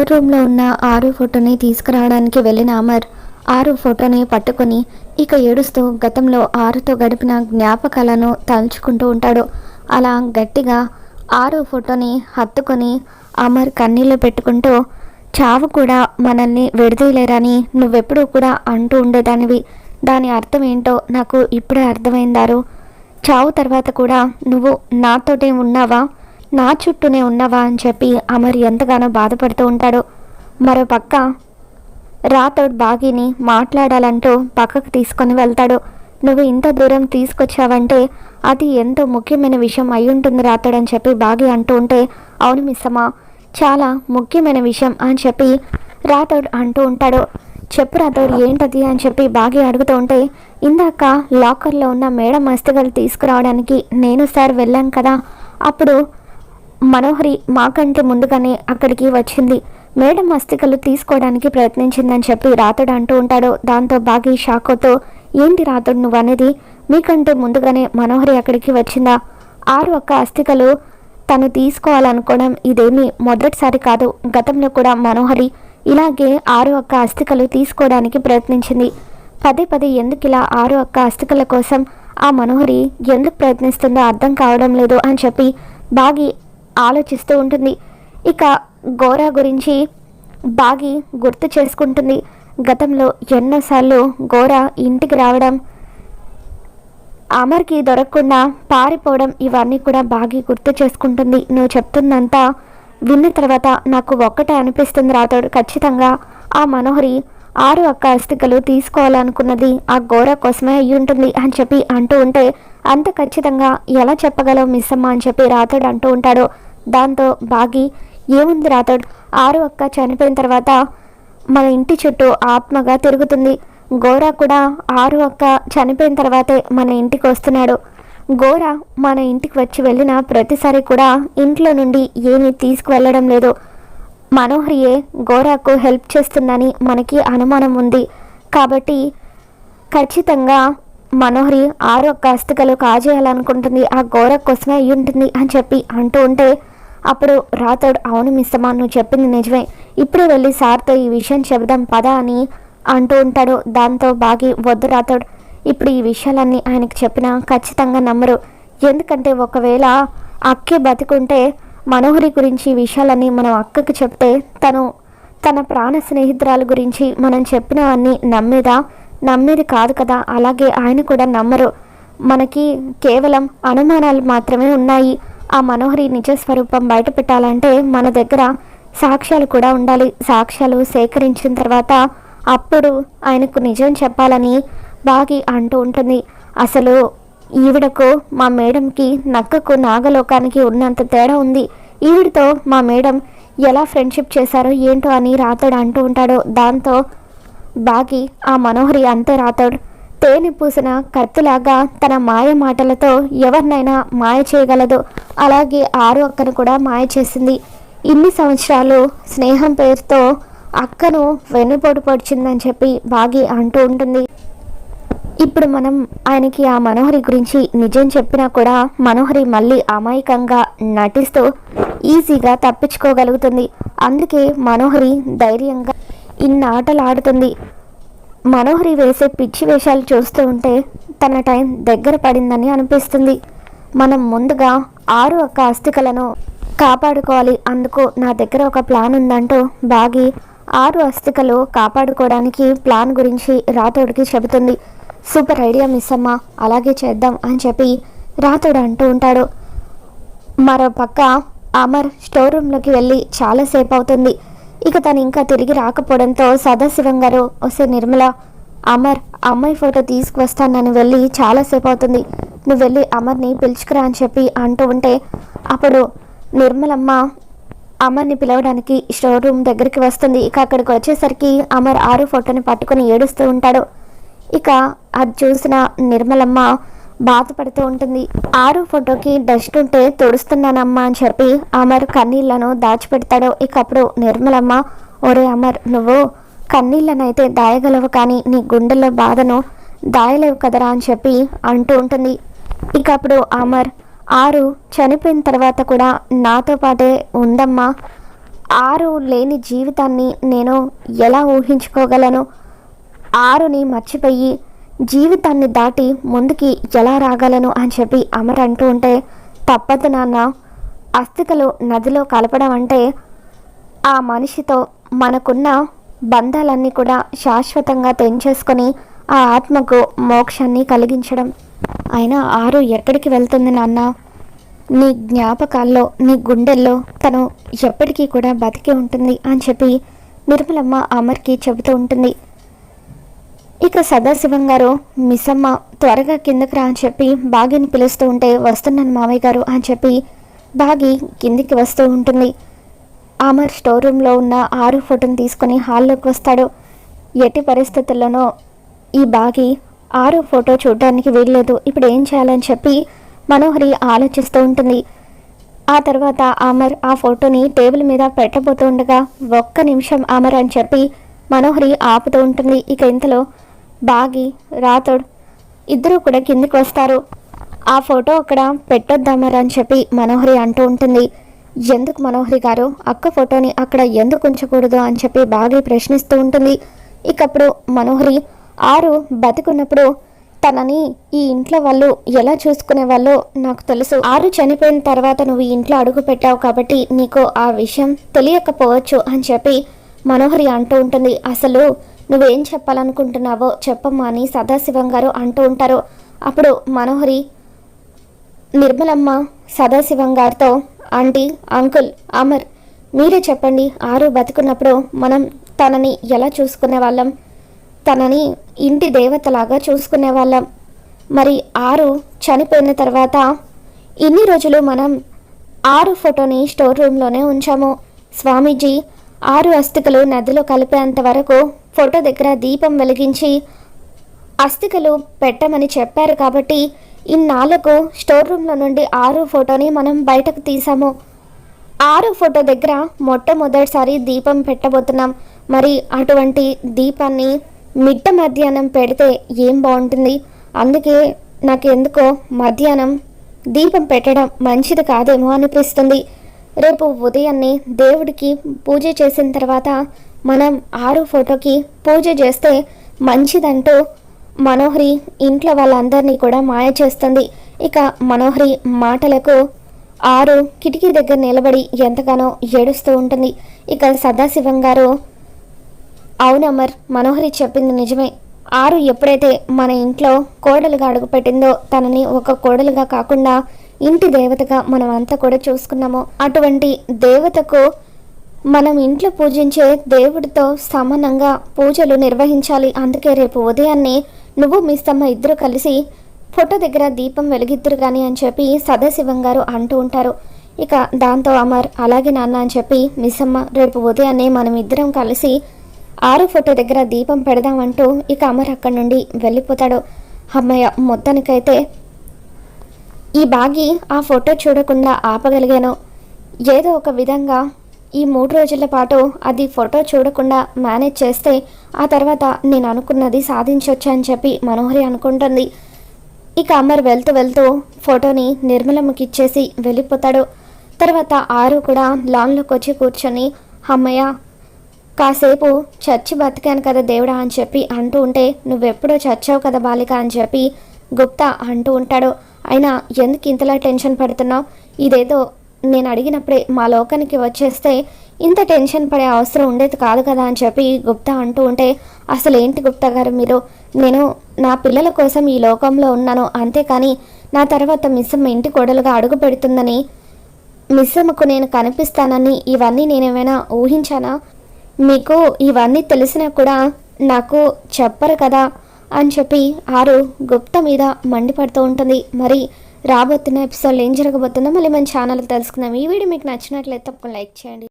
రూమ్లో ఉన్న ఆరు ఫోటోని తీసుకురావడానికి వెళ్ళిన అమర్ ఆరు ఫోటోని పట్టుకొని ఇక ఏడుస్తూ గతంలో ఆరుతో గడిపిన జ్ఞాపకాలను తలుచుకుంటూ ఉంటాడు. అలా గట్టిగా ఆరు ఫోటోని హత్తుకొని అమర్ కన్నీళ్ళు పెట్టుకుంటూ, చావు కూడా మనల్ని విడదీయలేరని నువ్వెప్పుడూ కూడా అంటూ ఉండేదానివి. దాని అర్థం ఏంటో నాకు ఇప్పుడే అర్థమైందారు. చావు తర్వాత కూడా నువ్వు నాతోటే ఉన్నావా, నా చుట్టూనే ఉన్నావా అని చెప్పి అమర్ ఎంతగానో బాధపడుతూ ఉంటాడు. మరో పక్క రాథోడ్ బాగీని మాట్లాడాలంటూ పక్కకు తీసుకొని వెళ్తాడు. నువ్వు ఇంత దూరం తీసుకొచ్చావంటే అది ఎంతో ముఖ్యమైన విషయం అయి ఉంటుంది రాథోడ్ అని చెప్పి బాగీ అంటూ ఉంటే, అవును మిస్సమ్మా, చాలా ముఖ్యమైన విషయం అని చెప్పి రాథోడ్ అంటూ ఉంటాడు. చెప్పు రాథోడ్, ఏంటది అని చెప్పి బాగీ అడుగుతూ ఉంటే, ఇందాక లాకర్లో ఉన్న మేడం అస్థికలు తీసుకురావడానికి నేను సార్ వెళ్ళాం కదా, అప్పుడు మనోహరి మాకంటే ముందుగానే అక్కడికి వచ్చింది. మేడం అస్థికలు తీసుకోవడానికి ప్రయత్నించిందని చెప్పి రాథోడ్ అంటూ ఉంటాడు. దాంతో బాగీ షాక్ అవుతూ, ఏంటి రాథోడ్ నువ్వు అనేది, మీకంటే ముందుగానే మనోహరి అక్కడికి వచ్చిందా? ఆరు ఒక్క అస్థికలు తను తీసుకోవాలనుకోవడం ఇదేమీ మొదటిసారి కాదు. గతంలో కూడా మనోహరి ఇలాగే ఆరు ఒక్క అస్థికలు తీసుకోవడానికి ప్రయత్నించింది. పదే పదే ఎందుకు ఇలా ఆరు ఒక్క అస్థికల కోసం ఆ మనోహరి ఎందుకు ప్రయత్నిస్తుందో అర్థం కావడం లేదు అని చెప్పి బాగీ ఆలోచిస్తూ ఉంటుంది. ఇక గోరా గురించి బాగీ గుర్తు చేసుకుంటుంది. గతంలో ఎన్నోసార్లు గోరా ఇంటికి రావడం, అమర్కి దొరకకుండా పారిపోవడం, ఇవన్నీ కూడా బాగీ గుర్తు చేసుకుంటుంది. నువ్వు చెప్తుందంతా విన్న తర్వాత నాకు ఒక్కటే అనిపిస్తుంది రాథోడ్, ఖచ్చితంగా ఆ మనోహరి ఆరు ఒక్క అస్థికలు తీసుకోవాలనుకున్నది ఆ గోరా కోసమే అయ్యి ఉంటుంది అని చెప్పి అంటూ ఉంటే, అంత ఖచ్చితంగా ఎలా చెప్పగలవు మిస్సమ్మ అని చెప్పి రాథోడ్ అంటూ ఉంటాడు. దాంతో బాగీ, ఏముంది రాథోడ్, ఆరు ఒక్క చనిపోయిన తర్వాత మన ఇంటి చుట్టూ ఆత్మగా తిరుగుతుంది. గోరా కూడా ఆరు ఒక్క చనిపోయిన తర్వాతే మన ఇంటికి వస్తున్నాడు. గోరా మన ఇంటికి వచ్చి వెళ్ళిన ప్రతిసారి కూడా ఇంట్లో నుండి ఏమీ తీసుకువెళ్ళడం లేదు. మనోహరియే గోరాకు హెల్ప్ చేస్తుందని మనకి అనుమానం ఉంది. కాబట్టి ఖచ్చితంగా మనోహరి ఆరు ఒక్క అస్థికలు కాజేయాలనుకుంటుంది, ఆ గోరా కోసమే అయ్యి ఉంటుంది అని చెప్పి అంటూ ఉంటే, అప్పుడు రాథోడ్, అవును మిస్సమ్మా, నువ్వు చెప్పింది నిజమే, ఇప్పుడు వెళ్ళి సార్తో ఈ విషయం చెబుదాం పదా అని అంటూ ఉంటాడు. దాంతో బాగీ, వద్దు రాథోడ్, ఇప్పుడు ఈ విషయాలన్నీ ఆయనకి చెప్పినా ఖచ్చితంగా నమ్మరు. ఎందుకంటే ఒకవేళ అక్కే బతికుంటే మనోహరి గురించి ఈ విషయాలన్నీ మనం అక్కకి చెప్తే తన ప్రాణ స్నేహితురాల గురించి మనం చెప్పినవన్నీ నమ్మేది కాదు కదా. అలాగే ఆయన కూడా నమ్మరు. మనకి కేవలం అనుమానాలు మాత్రమే ఉన్నాయి. ఆ మనోహరి నిజ స్వరూపం బయట పెట్టాలంటే మన దగ్గర సాక్ష్యాలు కూడా ఉండాలి. సాక్ష్యాలు సేకరించిన తర్వాత అప్పుడు ఆయనకు నిజం చెప్పాలని బాగీ అంటూ ఉంటుంది. అసలు ఈవిడకు మా మేడంకి నక్కకు నాగలోకానికి ఉన్నంత తేడా ఉంది. ఈవిడతో మా మేడం ఎలా ఫ్రెండ్షిప్ చేశారో ఏంటో అని రాథోడ్ అంటూ ఉంటాడు. దాంతో బాగీ, ఆ మనోహరి అంతే రాథోడ్, తేనె పూసిన కత్తిలాగా తన మాయ మాటలతో ఎవరినైనా మాయ చేయగలదు. అలాగే ఆరు అక్కను కూడా మాయ చేసింది. ఇన్ని సంవత్సరాలు స్నేహం పేరుతో అక్కను వెన్నుపోటు పొడిచిందని చెప్పి బాగీ అంటూ ఉంటుంది. ఇప్పుడు మనం ఆయనకి ఆ మనోహరి గురించి నిజం చెప్పినా కూడా మనోహరి మళ్ళీ అమాయకంగా నటిస్తూ ఈజీగా తప్పించుకోగలుగుతుంది. అందుకే మనోహరి ధైర్యంగా ఇన్ని ఆటలు ఆడుతుంది. మనోహరి వేసే పిచ్చి వేషాలు చూస్తూ ఉంటే తన టైం దగ్గర పడిందని అనిపిస్తుంది. మనం ముందుగా ఆరు ఒక్క అస్థికలను కాపాడుకోవాలి. అందుకు నా దగ్గర ఒక ప్లాన్ ఉందంటూ బాగీ ఆరు అస్థికలు కాపాడుకోవడానికి ప్లాన్ గురించి రాథోడ్కి చెబుతుంది. సూపర్ ఐడియా మిస్సమ్మ, అలాగే చేద్దాం అని చెప్పి రాథోడ్ అంటూ ఉంటాడు. మరో పక్క అమర్ స్టోర్ రూమ్లోకి వెళ్ళి చాలాసేపు అవుతుంది. ఇక తను ఇంకా తిరిగి రాకపోవడంతో సదాశివం గారు, వస్తే నిర్మల, అమర్ అమ్మాయి ఫోటో తీసుకువస్తానని వెళ్ళి చాలాసేపు అవుతుంది, నువ్వు వెళ్ళి అమర్ని పిలుచుకురా అని చెప్పి అంటూ ఉంటే, అప్పుడు నిర్మలమ్మ అమర్ని పిలవడానికి స్టోర్ రూమ్ దగ్గరికి వస్తుంది. ఇక అక్కడికి వచ్చేసరికి అమర్ ఆరు ఫోటోని పట్టుకొని ఏడుస్తూ ఉంటాడు. ఇక అది చూసిన నిర్మలమ్మ బాధపడుతూ ఉంటుంది. ఆరు ఫోటోకి డస్ట్ ఉంటే తుడుస్తున్నానమ్మా అని చెప్పి అమర్ కన్నీళ్లను దాచిపెడతాడు. ఇక అప్పుడు నిర్మలమ్మ, ఒరే అమర్, నువ్వు కన్నీళ్ళనైతే దాయగలవు కానీ నీ గుండెల్లో బాధను దాయలేవు కదరా అని చెప్పి అంటూ ఉంటుంది. ఇక అప్పుడు అమర్, ఆరు చనిపోయిన తర్వాత కూడా నాతో పాటే ఉందమ్మా, ఆరు లేని జీవితాన్ని నేను ఎలా ఊహించుకోగలను? ఆరుని మర్చిపోయి జీవితాన్ని దాటి ముందుకి ఎలా రాగలను అని చెప్పి అమర్ అంటూ ఉంటే, తప్పదు నాన్న, అస్థికలు నదిలో కలపడం అంటే ఆ మనిషితో మనకున్న బంధాలన్నీ కూడా శాశ్వతంగా తెంచేసుకొని ఆ ఆత్మకు మోక్షాన్ని కలిగించడం. అయినా ఆరు ఎక్కడికి వెళ్తుంది నాన్న? నీ జ్ఞాపకాల్లో, నీ గుండెల్లో తను ఎప్పటికీ కూడా బతికి ఉంటుంది అని చెప్పి నిర్మలమ్మ అమర్కి చెబుతూ ఉంటుంది. ఇక సదాశివం గారు, మిస్సమ్మ త్వరగా కిందకి రా అని చెప్పి బాగిని పిలుస్తూ ఉంటే, వస్తున్నాను మామయ్య గారు అని చెప్పి బాగి కిందికి వస్తూ ఉంటుంది. అమర్ స్టోర్ రూమ్లో ఉన్న ఆరు ఫోటోని తీసుకొని హాల్లోకి వస్తాడు. ఎట్టి పరిస్థితుల్లోనో ఈ బాగి ఆరు ఫోటో చూడడానికి వీల్లేదు, ఇప్పుడు ఏం చేయాలని చెప్పి మనోహరి ఆలోచిస్తూ ఉంటుంది. ఆ తర్వాత అమర్ ఆ ఫోటోని టేబుల్ మీద పెట్టబోతూ ఉండగా, ఒక్క నిమిషం అమర్ అని చెప్పి మనోహరి ఆపుతూ ఉంటుంది. ఇక ఇంతలో బాగి, రాథోడ్ ఇద్దరూ కూడా కిందికి వస్తారు. ఆ ఫోటో అక్కడ పెట్టొద్దామర్ అని చెప్పి మనోహరి అంటూ ఉంటుంది. ఎందుకు మనోహరి గారు, అక్క ఫోటోని అక్కడ ఎందుకు ఉంచకూడదు అని చెప్పి బాగి ప్రశ్నిస్తూ ఉంటుంది. ఇకప్పుడు మనోహరి, ఆరు బతికున్నప్పుడు తనని ఈ ఇంట్లో వాళ్ళు ఎలా చూసుకునే వాళ్ళో నాకు తెలుసు. ఆరు చనిపోయిన తర్వాత నువ్వు ఈ ఇంట్లో అడుగు పెట్టావు కాబట్టి నీకు ఆ విషయం తెలియకపోవచ్చు అని చెప్పి మనోహరి అంటూ ఉంటుంది. అసలు నువ్వేం చెప్పాలనుకుంటున్నావో చెప్పమ్మా అని సదాశివం గారు అంటూ ఉంటారు. అప్పుడు మనోహరి నిర్మలమ్మ సదాశివం గారితో, ఆంటీ, అంకుల్, అమర్, మీరే చెప్పండి, ఆరు బతుకున్నప్పుడు మనం తనని ఎలా చూసుకునే వాళ్ళం? తనని ఇంటి దేవతలాగా చూసుకునే వాళ్ళం. మరి ఆరు చనిపోయిన తర్వాత ఇన్ని రోజులు మనం ఆరు ఫోటోని స్టోర్ రూమ్లోనే ఉంచాము. స్వామీజీ ఆరు అస్థికలు నదిలో కలిపేంత వరకు ఫోటో దగ్గర దీపం వెలిగించి అస్థికలు పెట్టమని చెప్పారు కాబట్టి ఇన్నాళ్లకు స్టోర్ రూమ్లో నుండి ఆరు ఫోటోని మనం బయటకు తీసాము. ఆరు ఫోటో దగ్గర మొట్టమొదటిసారి దీపం పెట్టబోతున్నాం. మరి అటువంటి దీపాన్ని మిట్ట మధ్యాహ్నం పెడితే ఏం బాగుంటుంది? అందుకే నాకు ఎందుకో మధ్యాహ్నం దీపం పెట్టడం మంచిది కాదేమో అనిపిస్తుంది. రేపు ఉదయాన్నే దేవుడికి పూజ చేసిన తర్వాత మనం ఆరు ఫోటోకి పూజ చేస్తే మంచిదంటూ మనోహరి ఇంట్లో వాళ్ళందరినీ కూడా మాయ చేస్తుంది. ఇక మనోహరి మాటలకు ఆరు కిటికీ దగ్గర నిలబడి ఎంతగానో ఏడుస్తూ ఉంటుంది. ఇక సదాశివం గారు, అవునమ్మర్, మనోహరి చెప్పింది నిజమే. ఆరు ఎప్పుడైతే మన ఇంట్లో కోడలుగా అడుగుపెట్టిందో తనని ఒక కోడలుగా కాకుండా ఇంటి దేవతగా మనం అంతా కూడా చూసుకున్నాము. అటువంటి దేవతకు మనం ఇంట్లో పూజించే దేవుడితో సమానంగా పూజలు నిర్వహించాలి. అందుకే రేపు ఉదయాన్నే నువ్వు మిస్సమ్మ ఇద్దరు కలిసి ఫోటో దగ్గర దీపం వెలిగిద్దరు కానీ అని చెప్పి సదాశివం గారు అంటూ ఉంటారు. ఇక దాంతో అమర్, అలాగే నాన్న అని చెప్పి మిస్సమ్మ రేపు ఉదయాన్నే మనం ఇద్దరం కలిసి ఆరు ఫోటో దగ్గర దీపం పెడదామంటూ ఇక అమర్ అక్కడి నుండి వెళ్ళిపోతాడు. అమ్మయ్య, మొత్తానికైతే ఈ బాగి ఆ ఫోటో చూడకుండా ఆపగలిగాను. ఏదో ఒక విధంగా ఈ 3 రోజుల పాటు అది ఫోటో చూడకుండా మేనేజ్ చేస్తే ఆ తర్వాత నేను అనుకున్నది సాధించవచ్చు అని చెప్పి మనోహరి అనుకుంటుంది. ఇక అమర్ వెళ్తూ వెళ్తూ ఫోటోని నిర్మలమ్మకి ఇచ్చేసి వెళ్ళిపోతాడు. తర్వాత ఆరు కూడా లాన్లోకి వచ్చి కూర్చొని, అమ్మయ్య, కాసేపు చచ్చి బతికాను కదా దేవుడా అని చెప్పి అంటూ ఉంటే, నువ్వెప్పుడో చచ్చావు కదా బాలిక అని చెప్పి గుప్తా అంటూ ఉంటాడు. అయినా ఎందుకు ఇంతలా టెన్షన్ పడుతున్నావు? ఇదేదో నేను అడిగినప్పుడే మా లోకానికి వచ్చేస్తే ఇంత టెన్షన్ పడే అవసరం ఉండేది కాదు కదా అని చెప్పి గుప్తా అంటూ ఉంటే, అసలు ఏంటి గుప్తా గారు మీరు? నేను నా పిల్లల కోసం ఈ లోకంలో ఉన్నాను, అంతేకాని నా తర్వాత మిస్సమ్మ ఇంటి కోడలుగా అడుగు పెడుతుందని, మిస్సమ్మకు నేను కనిపిస్తానని ఇవన్నీ నేనేమైనా ఊహించానా? మీకు ఇవన్నీ తెలిసినా కూడా నాకు చెప్పరు కదా అని చెప్పి ఆరు గుప్తా మీద మండిపడుతూ ఉంటుంది. మరి రాబోతున్న ఎపిసోడ్లో ఏం జరగబోతుందో మళ్ళీ మన ఛానల్కి తెలుసుకుందాం. ఈ వీడియో మీకు నచ్చినట్లయితే తప్పకుండా లైక్ చేయండి.